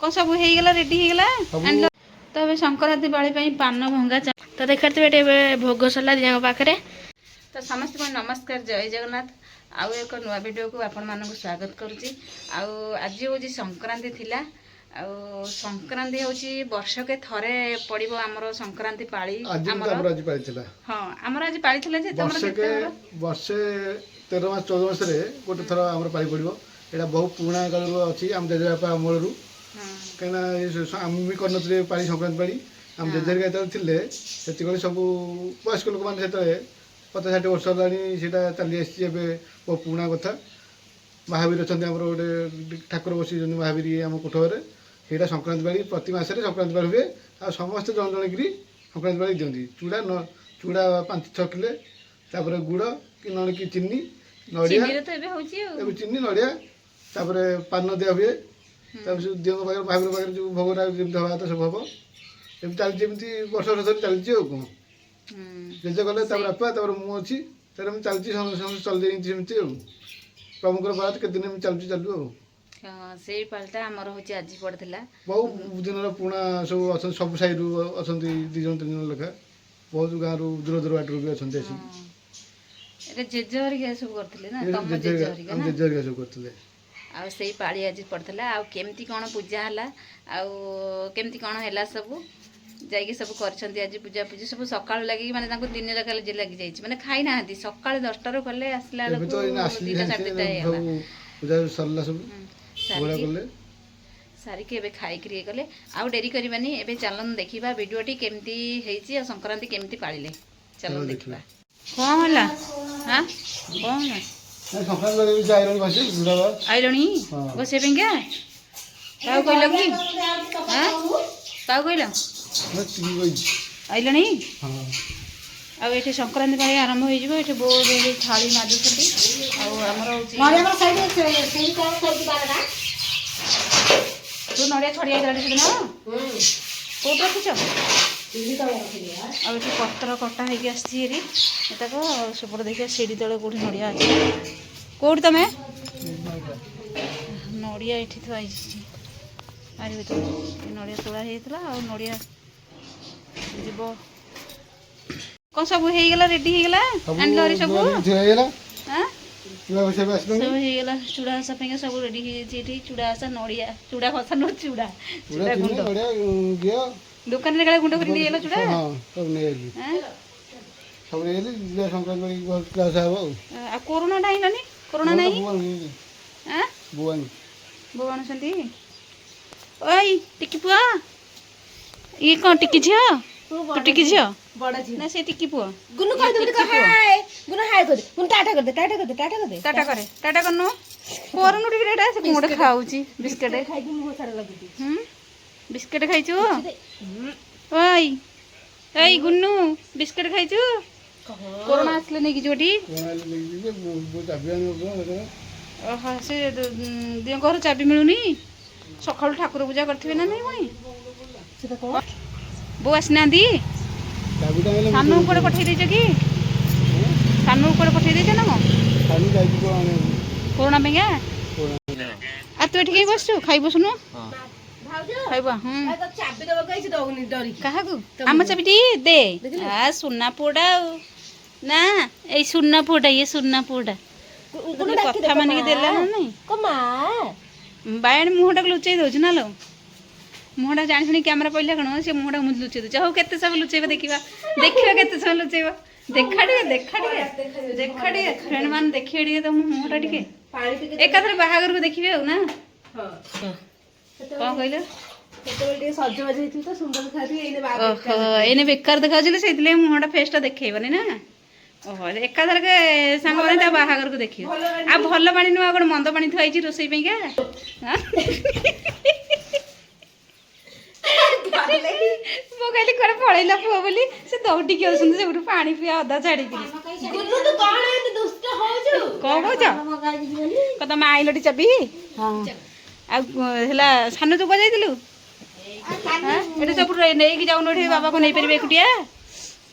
कौन सब हो गला रेडी हो गला तो अब संक्रांति बाड़ी पान भंगा तो देखते भोग सरला दिया पाखे तो समस्त को नमस्कार जय जगन्नाथ आउ एक नुआ वीडियो को आपण मानक स्वागत करुच्ची आज हूँ संक्रांति थिला आउ संक्रांति हूँ वर्षके थरे पड़ो आमर संक्रांति पाली हाँ आमर आज पाली वर्षे 13 मास 14 मास गोटे थर आम पाली पड़ो यहाँ बहुत पुराणा काल अच्छी आम जेजेबापा अमलू कहीं आम भी कर पाली संक्रांति पाली आम जेजेरिका थे से सब वयस्क लोक मैंने 50-60 वर्ष है चली आसी बहुत पुराणा कथा महावीर अच्छा गोटे ठाकुर बसी महावीर आम कोठर से संक्रांति बाड़ी प्रति मसरे संक्रांति बाड़ी हुए आ समस्त जन जन की संक्रांति बाड़ी दिखती चूड़ा चूड़ा 5-6 किले तापर गुड़ कि न कि चीनी नड़िया चीनी नड़िया तापर पान दिया हुए दियों पाखे महावीर पाखे जो भोगरा जमी हवा तो सब हम एम चलती वर्ष वर्ष चलती कौन जेजे गले बापा मु अच्छी चलती चलती प्रमुख बात के दिन चलती चलू से पालटा आमर हूँ आज पड़ता बहुत दिन पुणा सब अच्छा सब साई रू अच्छा 2 जन 3 जन लेखा बहुत गाँव दूर दूर बाट भी अच्छा जेजे सब करते आ से पाली आज पड़ता आमती कौन पूजा है आमती कौन है सब जाइए सब कर आज पूजा पूजी सब सका लगे माने दिन लगे लगी जाइए मैंने खाई ना सका 10टा गले आसला सारिकी एबे खाई गले आउ डेरी करबानी एबे चलन देखिबा वीडियोटी केमती हेची आ संक्रांति केमती पाळिले चलन देखिबा कोन होला हां कोन संक्रांति वाले भी आइलनी बसे गुड़ाबा आइलनी बसे पेंगा काउ कइलो कि हां काउ कइलो आइलनी हां अब ये संक्रांति पाली आरंभ हो ये बो थाली माजुंट तू नड़िया छड़िया कौट रखुच आउ पत्र कटा होगी आसरी सेपट देखिए सीढ़ी तले कौट नड़िया अच्छे कौट तुम नड़िया ये थी आरी भर नड़िया तोड़ा होता नड़िया जीव कौन सब हो गला रेडी हो गला सब सब होगा चूड़ा आशा सब रेडी हो चूड़ा आशा नड़िया चूड़ा खसा न चूड़ा चूड़ा गुंड दुकान में गुंड कर नहीं चूड़ा कोरोना आइलानी कोरोना नहीं बो आणुंट ओई टिकी पुआ ये कौन टिकी झी तू टिकी झी ना से टिकी पुआ गुनु कह दे हाय गुनु हाय कर दे गुनु टाटा कर दे टाटा कर दे टाटा कर दे टाटा करे टाटा करनो कोरनु टिकी रेडा से गुंड खाउची बिस्किट खाइ कि बहुत सारा लगुती बिस्किट खाइछु ओई ओई गुन्नू बिस्किट खाइछु कोरोना आसले नै कि जोटी ओह से दियो घर चाबी मिलुनी सकाळु ठाकुर पूजा करथिबे ना नै मई सेटा को बो आसना दी सानू ऊपर पठे देछ कि सानू ऊपर पठे देछ ना मो सानू जाई को आने कोरोना पेंगा आ तू एठी बसछु खाइ बसनु भाउजो खाइबा तो चाबी देबो कइसे दउनी डरी काहा को आम चाबीटी दे आ सुन्ना पोडा ना ए सुन्ना पोडा ये सुन्ना पोडा कथा माने के देला ना नहीं को मां बायन मुहटा लुचै दउछ ना लो मुहटा जानी शुणी कैमरा पड़े कौन से मुहटा मुझे लुचे दूचे हो केते सब लुचेब देखा देखा केते सब लुचेब देखा फ्रेंड मान देखिए तो मुहटा टे एकाथरे बाहागर को देखिए ना कौन कहले एने बेकार देखा से मुहटा फेसटा देखनी ना ओहो एकाथर के सांग मैंने बाहागर को देखिए आ भल पानी नुआ गोटे मंद पानी थुआई रोसई पाइका मो कहली करे पळैला पुओ बोली से दौड़ी के आसुंद से पानी पिया अदा छाड़ी की गुल्लू तो कोन है दुष्ट हो जो कोन हो जा कत मा आइलटी चाबी हां आ हला सानो तो बजाइतिलु हां एटा सब नै कि जाउनो एठी बाबा को नै परबे एकुटिया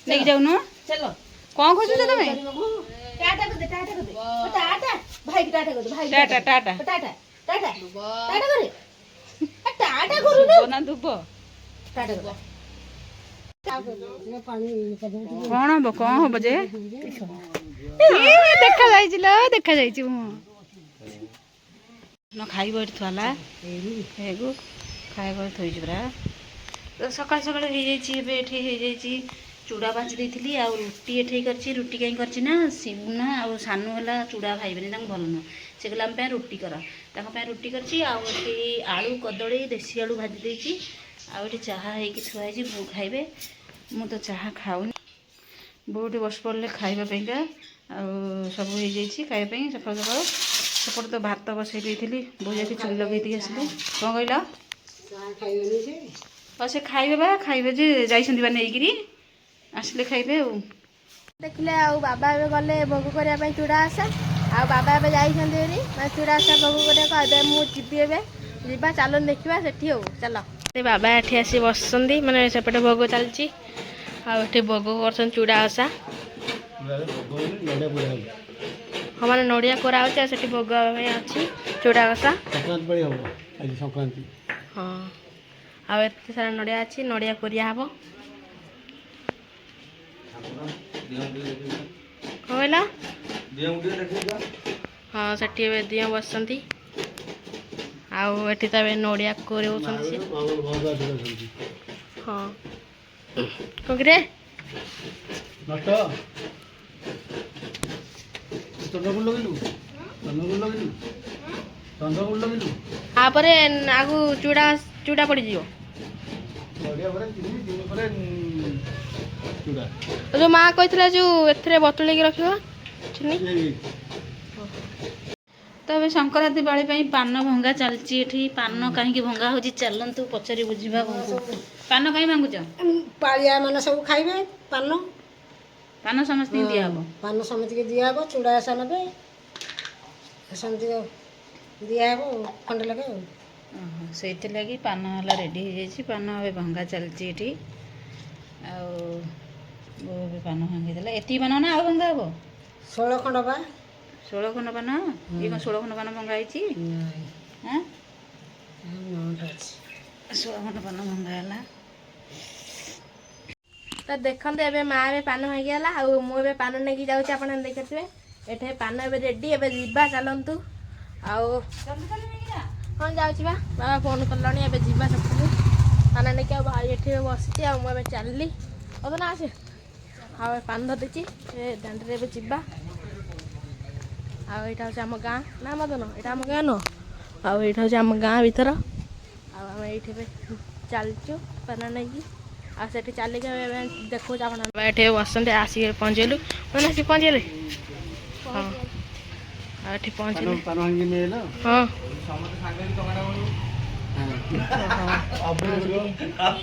नै कि जाउनो चलो कोन खोजु छ तमे टाटा कर दे टाटा भाई की टाटा कर दे भाई टाटा टाटा टाटा टाटा टाटा करे ନା ଦୁବ କଣ ହବ ଯେ ଦେଖାଯାଇଛି ଲୋ ଦେଖାଯାଇଛି ମୁଁ ନ ଖାଇବ ଏଠି ଥୁଆଲା ହେଗୁ ଖାଇବ ଥୋଇଛି ପୁରା ସକାଳୁ ସକାଳୁ ହେଇଯାଇଛି ଏବେ ଏଠି ହେଇଯାଇଛି ଚୁଡ଼ା ବାଛି ଦେଇଥିଲି ଆଉ ରୁଟି ଏଠି କରିଛି ରୁଟି କାହିଁ କରିଛି ନା ସିବୁନା ଆଉ ସାନୁ ହେଲା ଚୁଡ଼ା ଖାଇବେନି ତାଙ୍କୁ ଭଲ ନୁହଁ ସେ କହିଲା ଆମ ପାଇଁ ରୁଟି କର ତାଙ୍କ ପାଇଁ ରୁଟି କରିଛି ଆଉ ଏଠି ଆଳୁ କଦଳୀ ଦେଶୀ ଆଳୁ ଭାଜି ଦେଇଛି ଆଉ ଏଠି ଚାହା ହେଇକି ଥୁଆ ହେଇଛି ବୋଉ ଖାଇବେ ମୁଁ ତ ଚାହା ଖାଉନି ବୋଉଠି ବସି ପଡ଼ିଲେ ଖାଇବା ପାଇଁକା ଆଉ ସବୁ ହେଇଯାଇଛି ଖାଇବା ପାଇଁ ସକାଳୁ ସକାଳୁ ସେପଟେ ତ ଭାତ ବସାଇ ଦେଇଥିଲି ବୋଉ ଯାଇକି ଚୁଲି ଲଗେଇ ଦେଇକି ଆସିଲେ କ'ଣ କହିଲ ଆଉ ସେ ଖାଇବେ ବା ଖାଇବେ ଯେ ଯାଇଛନ୍ତି ବା ନେଇକିରି ଆସିଲେ ଖାଇବେ ଆଉ ଦେଖିଲେ ଆଉ ବାବା ଏବେ ଗଲେ ଭୋଗ କରିବା ପାଇଁ ଚୁଡ଼ା ଆସା ଆଉ ବାବା ଏବେ ଯାଇଛନ୍ତି ଏଠି ମାନେ ଚୁଡ଼ା ଆସା ଭୋଗ କରିବାକୁ ଏବେ ମୁଁ ଯିବି ଏବେ ଯିବା ଚାଲ ଦେଖିବା ସେଠି ଆଉ ଚାଲ ସେ ବାବା ଏଠି ଆସି ବସିଛନ୍ତି ମାନେ ସେପଟେ ଭୋଗ ଚାଲିଛି ଆଉ ଏଠି ଭୋଗ କରୁଛନ୍ତି ଚୁଡ଼ା ଆସା ହଁ ମାନେ ନଡ଼ିଆ କୋରା ହେଉଛି ଆଉ ସେଠି ଭୋଗ ପାଇଁ ଅଛି ଚୁଡ଼ା ଆସା ସଂକ୍ରାନ୍ତି ହଁ ଆଉ ଏତେ ସାରା ନଡ଼ିଆ ଅଛି ନଡ଼ିଆ କୋରିଆ ହବ କହିଲ ହଁ ସେଠି ଏବେ ଦିଅ ବସିଛନ୍ତି ଆଉ ଏଠି ତ ଏବେ ନଡ଼ିଆ କୋରେଉଛନ୍ତି ହଁ କକିରେ ତାପରେ ଆଗକୁ ଚୁଡ଼ା ଚୁଡ଼ା ପଡ଼ିଯିବ ଯୋଉ ମା କହିଥିଲା ଯୋଉ ଏଥିରେ ବତୁଳେଇକି ରଖିବ ଚିନି ତ ଏବେ ସଂକ୍ରାନ୍ତି ପାଳି ପାଇଁ ପାନ ଭଙ୍ଗା ଚାଲିଛି ଏଠି ପାନ କାହିଁକି ଭଙ୍ଗା ହେଉଛି ଚାଲନ୍ତୁ ପଚାରି ବୁଝିବା ବୋଉଙ୍କୁ ପାନ କାହିଁ ଭାଙ୍ଗୁଛ ପାଳିଆ ମାନେ ସବୁ ଖାଇବେ ପାନ ପାନ ସମସ୍ତଙ୍କୁ ଦିଆହବ ପାନ ସମିତିକି ଦିଆହବ ଚୁଡ଼ା ଆସା ନେବେ ସେମିତି ଦିଆହବ ଖଣ୍ଡେ ଲେଖେ ଆଉ ସେଇଥିଲାଗି ପାନ ହେଲା ରେଡ଼ି ହେଇଯାଇଛି ପାନ ଏବେ ଭଙ୍ଗା ଚାଲିଛି ଏଠି ଆଉ ବୋଉ ଏବେ ପାନ ଭାଙ୍ଗିଦେଲା ଏତିକି ପାନ ନା ଆଉ ଭଙ୍ଗା ହବ 16 ଖଣ୍ଡ ବା 16 ଖଣ୍ଡ ପାନ ଇଏ କ'ଣ 16 ଖଣ୍ଡ ପାନ ଭଙ୍ଗା ହେଇଛି ହାଁ 16 ଖଣ୍ଡ ପାନ ଭଙ୍ଗା ହେଲା ତ ଦେଖନ୍ତୁ ଏବେ ମା ଏବେ ପାନ ଭାଙ୍ଗିଗଲା ଆଉ ମୁଁ ଏବେ ପାନ ନେଇକି ଯାଉଛି ଆପଣ ଦେଖିଥିବେ ଏଠି ପାନ ଏବେ ରେଡ଼ି ଏବେ ଯିବା ଚାଲନ୍ତୁ ଆଉ ହଁ ଯାଉଛି ବା ବାବା ଫୋନ୍ କଲାଣି ଏବେ ଯିବା ସେପଟକୁ ପାନ ନେଇକି ଆଉ ଭାଇ ଏଠି ବସିଛି ଆଉ ମୁଁ ଏବେ ଚାଲିଲି ହବ ନା ଆସେ ଆଉ ପାନ ଧରିଛି ଏ ଦାଣ୍ଡରେ ଏବେ ଯିବା ଆଉ ଏଇଟା ହେଉଛି ଆମ ଗାଁ ନା ମଦନ ଏଇଟା ଆମ ଗାଁ ନୁହଁ ଆଉ ଏଇଟା ହେଉଛି ଆମ ଗାଁ ଭିତର ଆଉ ଆମେ ଏଇଠି ଏବେ ଚାଲିଛୁ ପାନ ନେଇକି ଆଉ ସେଠି ଚାଲିକି ଏବେ ଦେଖୁଛୁ ଆପଣ ଏଠି ବସନ୍ତି ଆସିକି ପହଞ୍ଚିଗଲୁ ମାନେ ଆସିକି ପହଞ୍ଚିଗଲେ ହଁ ଆଉ ଏଠି ପହଞ୍ଚିଲେ ହଁ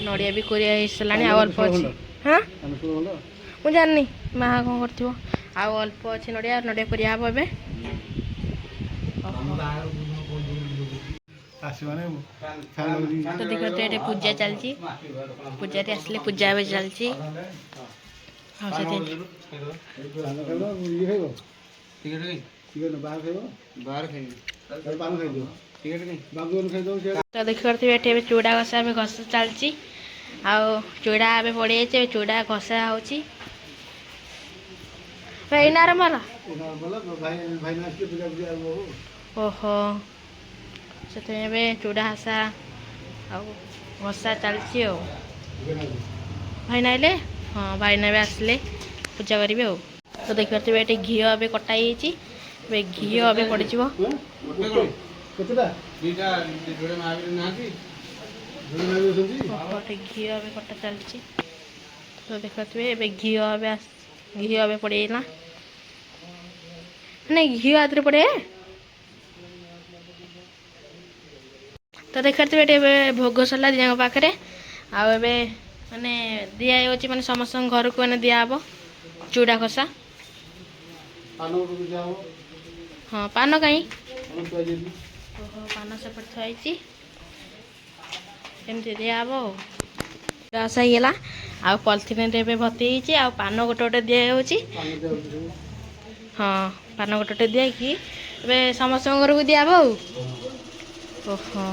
ନଡ଼ିଆ ବି କୋରିଆ ହେଇସାରିଲାଣି ଆଉ ଅଳ୍ପ ଅଛି ହଁ ମୁଁ ଜାଣିନି ମା କ'ଣ କରିଥିବ ଆଉ ଅଳ୍ପ ଅଛି ନଡ଼ିଆ ନଡ଼ିଆ କୋରିଆ ହବ ଏବେ ତ ଦେଖନ୍ତୁ ଏଠି ପୂଜା ଚାଲିଛି ପୂଜାରେ ଆସିଲେ ପୂଜା ଏବେ ଚାଲିଛି ଆଉ ସେଠି ତ ଦେଖିପାରୁଥିବେ ଏଠି ଏବେ ଚୁଡ଼ା ଘଷା ଏବେ ଘଷା ଚାଲିଛି ଆଉ ଚୁଡ଼ା ଏବେ ପଡ଼ିଯାଇଛି ଏବେ ଚୁଡ଼ା ଘଷା ହେଉଛି ଏଇନା ଆରମ୍ଭ ହେଲା ଓହୋ ସେଥିପାଇଁ ଏବେ ଚୁଡ଼ା ଘଷା ଆଉ ଘଷା ଚାଲିଛି ଆଉ ଭାଇନା ଆଇଲେ ହଁ ଭାଇନା ଏବେ ଆସିଲେ ପୂଜା କରିବେ ଆଉ ତ ଦେଖିପାରୁଥିବେ ଏଠି ଘିଅ ଏବେ କଟା ହେଇଯାଇଛି ଏବେ ଘିଅ ଏବେ ପଡ଼ିଯିବ ଘିଅ ଏବେ କଟା ଚାଲିଛି ତ ଦେଖିପାରୁଥିବେ ଏବେ ଘିଅ ଏବେ ପଡ଼ିଗଲା ନାଇଁ ଘିଅ ଆଧିରେ ପଡ଼େ ତ ଦେଖିପାରୁଥିବେ ଏଠି ଏବେ ଭୋଗ ସରିଲା ଦିଆଙ୍କ ପାଖରେ ଆଉ ଏବେ ମାନେ ଦିଆହେଉଛି ମାନେ ସମସ୍ତଙ୍କ ଘରକୁ ମାନେ ଦିଆହେବ ଚୁଡ଼ା ଘଷା ହଁ ପାନ କାହିଁ ଓହୋ ପାନ ସେପଟେ ଥୁଆ ହେଇଛି ଏମିତି ଦିଆହେବ ଆଉ ଘଷା ହେଇଗଲା ଆଉ ପଲିଥିନରେ ଏବେ ଭର୍ତ୍ତି ହେଇଛି ଆଉ ପାନ ଗୋଟେ ଗୋଟେ ଦିଆହେଉଛି ହଁ ପାନ ଗୋଟେ ଗୋଟେ ଦିଆହେଇକି ଏବେ ସମସ୍ତଙ୍କ ଘରକୁ ଦିଆହେବ ଆଉ ଓହୋ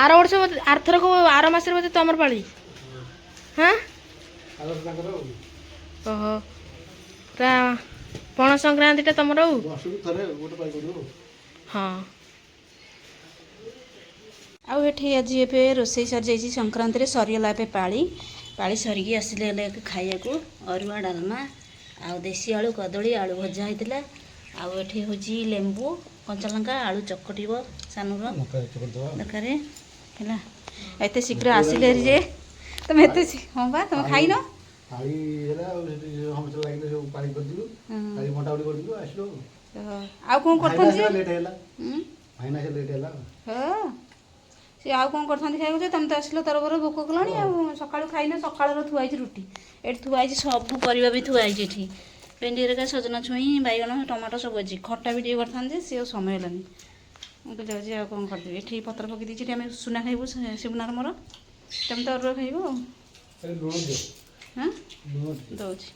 ଆର ବର୍ଷ ଆରଥରକ ଆର ମାସରେ ବୋଧେ ତମର ପାଳି ହଁ ଓହୋ ପୁରା ପଣା ସଂକ୍ରାନ୍ତିଟା ତମର ଆଉ ବର୍ଷକୁ ଥରେ ଗୋଟେ ପାଳି କରିବ। ହଁ ଆଉ ଏଠି ଆଜି ଏବେ ରୋଷେଇ ସରିଯାଇଛି ସଂକ୍ରାନ୍ତିରେ ସରିଗଲା ଏବେ ପାଳି ସରିକି ଆସିଲେ ହେଲେ ଖାଇବାକୁ ଅରୁଆ ଡାଲମା ଆଉ ଦେଶୀ ଆଳୁ କଦଳୀ ଆଳୁ ଭଜା ହେଇଥିଲା। ଆଉ ଏଠି ହେଉଛି ଲେମ୍ବୁ କଞ୍ଚାଲଙ୍କା ଆଳୁ ଚକଟିବ ସାନୁର ଦରକାର ହେଲା। ଏତେ ଶୀଘ୍ର ଆସିଲେ ହେରି ଯେ ତମେ ଏତେ ହଁ ବା ତମେ ଖାଇନ ପାଳି ହେଲା ଆଉ ସେଠି ସମସ୍ତେ ଲାଗିଲେ ସବୁ ପାଳି କରିଦେଲୁ ପାଳି ବଣ୍ଟାବଣ୍ଟି କରିଦେଲୁ ଆସିଲୁ। ଆଉ କ'ଣ କରିଥାନ୍ତି ଯେ ଲେଟ୍ ହେଲା ଭାଇନା ସେ ଲେଟ୍ ହେଲା। ହଁ ସେ ଆଉ କ'ଣ କରିଥାନ୍ତି ଖାଇବାକୁ ଯେ ତମେ ତ ଆସିଲ ତରବର ଭୋକ କଲଣି ଆଉ ସକାଳୁ ଖାଇନ ସକାଳର ଥୁଆ ହେଇଛି ରୁଟି ଏଠି ଥୁଆ ହେଇଛି ସବୁ ପରିବା ବି ଥୁଆ ହେଇଛି ଏଠି ଭେଣ୍ଡି ହେରିକା ସଜନା ଛୁଇଁ ବାଇଗଣ ଟମାଟୋ ସବୁ ଅଛି ଖଟା ବି ଟିକେ କରିଥାନ୍ତି ଯେ ସେ ଆଉ ସମୟ ହେଲାନି ମୁଁ କହିଲି ଯାଉଛି ଆଉ କ'ଣ କରିଦେବି ଏଠି ପତ୍ର ପକାଇ ଦେଇଛି ଏଠି ଆମେ ସୁନା ଖାଇବୁ ଶିବୁନାର ମୋର ତମେ ତ ଅରୁଆ ଖାଇବ ଆଉ ଲୁଣ ଦିଅ ହଁ ଦେଉଛି